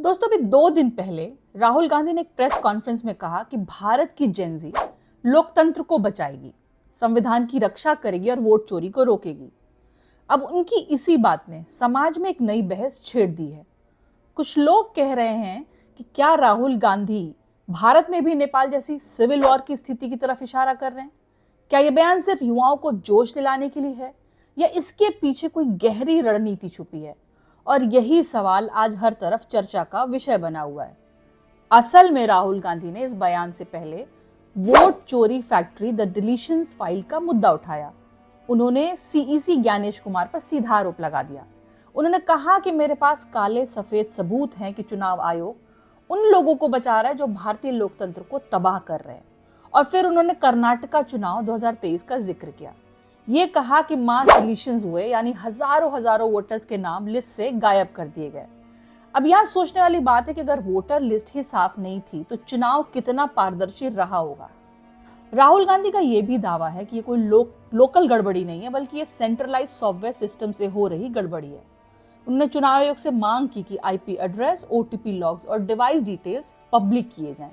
दोस्तों अभी 2 दिन पहले राहुल गांधी ने एक प्रेस कॉन्फ्रेंस में कहा कि भारत की जेनजी लोकतंत्र को बचाएगी, संविधान की रक्षा करेगी और वोट चोरी को रोकेगी। अब उनकी इसी बात ने समाज में एक नई बहस छेड़ दी है। कुछ लोग कह रहे हैं कि क्या राहुल गांधी भारत में भी नेपाल जैसी सिविल वॉर की स्थिति की तरफ इशारा कर रहे हैं? क्या यह बयान सिर्फ युवाओं को जोश दिलाने के लिए है या इसके पीछे कोई गहरी रणनीति छुपी है? और यही सवाल आज हर तरफ चर्चा का विषय बना हुआ है। असल में राहुल गांधी ने इस बयान से पहले वोट चोरी फैक्ट्री द डिलीशंस फाइल का मुद्दा उठाया। उन्होंने सीईसी ज्ञानेश कुमार पर सीधा आरोप लगा दिया। उन्होंने कहा कि मेरे पास काले सफेद सबूत हैं कि चुनाव आयोग उन लोगों को बचा रहा है जो भारतीय लोकतंत्र को तबाह कर रहे हैं। और फिर उन्होंने कर्नाटका चुनाव 2023 का जिक्र किया। ये कहा कि मास डिलीशंस हुए, यानी हजारों वोटर्स के नाम लिस्ट से गायब कर दिए गए। अब यहाँ सोचने वाली बात है कि अगर वोटर लिस्ट ही साफ नहीं थी तो चुनाव कितना पारदर्शी रहा होगा। राहुल गांधी का यह भी दावा है कि ये कोई लोकल गड़बड़ी नहीं है, बल्कि ये सेंट्रलाइज सॉफ्टवेयर सिस्टम से हो रही गड़बड़ी है। उन्होंने चुनाव आयोग से मांग की कि आईपी एड्रेस, ओटीपी लॉग्स और डिवाइस डिटेल्स पब्लिक किए जाएं।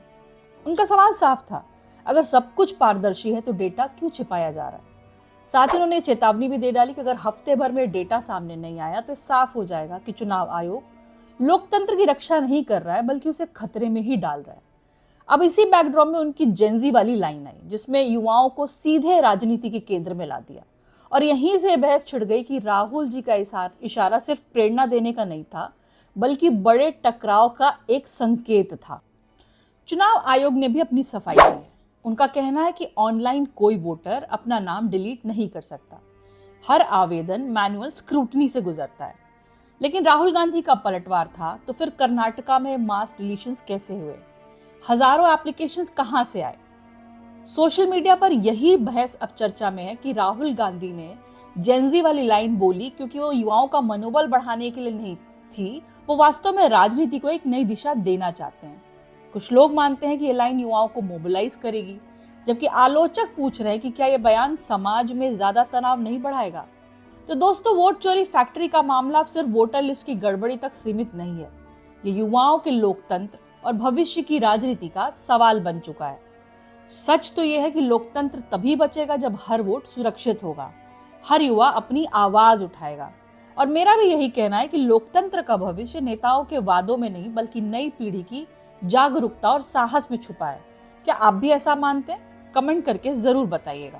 उनका सवाल साफ था, अगर सब कुछ पारदर्शी है तो डेटा क्यों छिपाया जा रहा है? साथ ही उन्होंने चेतावनी भी दे डाली कि अगर हफ्ते भर में डेटा सामने नहीं आया तो साफ हो जाएगा कि चुनाव आयोग लोकतंत्र की रक्षा नहीं कर रहा है, बल्कि उसे खतरे में ही डाल रहा है। अब इसी बैकड्रॉप में उनकी जेंजी वाली लाइन आई, जिसमें युवाओं को सीधे राजनीति के केंद्र में ला दिया। और यहीं से बहस छिड़ गई कि राहुल जी का इशारा सिर्फ प्रेरणा देने का नहीं था, बल्कि बड़े टकराव का एक संकेत था। चुनाव आयोग ने भी अपनी सफाई दी है। उनका कहना है कि ऑनलाइन कोई वोटर अपना नाम डिलीट नहीं कर सकता। हर आवेदन मैनुअल स्क्रूटनी से गुजरता है। लेकिन राहुल गांधी का पलटवार था, तो फिर कर्नाटका में मास डिलीशंस कैसे हुए? हजारों एप्लीकेशंस कहां से आए? सोशल मीडिया पर यही बहस अब चर्चा में है कि राहुल गांधी ने जेंजी वाली लाइन बोली क्योंकि वो युवाओं का मनोबल बढ़ाने के लिए नहीं थी, वो वास्तव में राजनीति को एक नई दिशा देना चाहते हैं। कुछ लोग मानते हैं कि ये लाइन युवाओं को मोबिलाइज करेगी, जबकि आलोचक पूछ रहे हैं कि क्या ये बयान समाज में ज्यादा तनाव नहीं बढ़ाएगा? तो दोस्तों, वोट चोरी फैक्ट्री का मामला सिर्फ वोटर लिस्ट की गड़बड़ी तक सीमित नहीं है। ये युवाओं के लोकतंत्र और भविष्य की राजनीति का सवाल बन चुका है। सच तो यह है कि लोकतंत्र तभी बचेगा जब हर वोट सुरक्षित होगा, हर युवा अपनी आवाज उठाएगा। और मेरा भी यही कहना है कि लोकतंत्र का भविष्य नेताओं के वादों में नहीं, बल्कि नई पीढ़ी की जागरूकता और साहस में छुपा है। क्या आप भी ऐसा मानते हैं? कमेंट करके जरूर बताइएगा।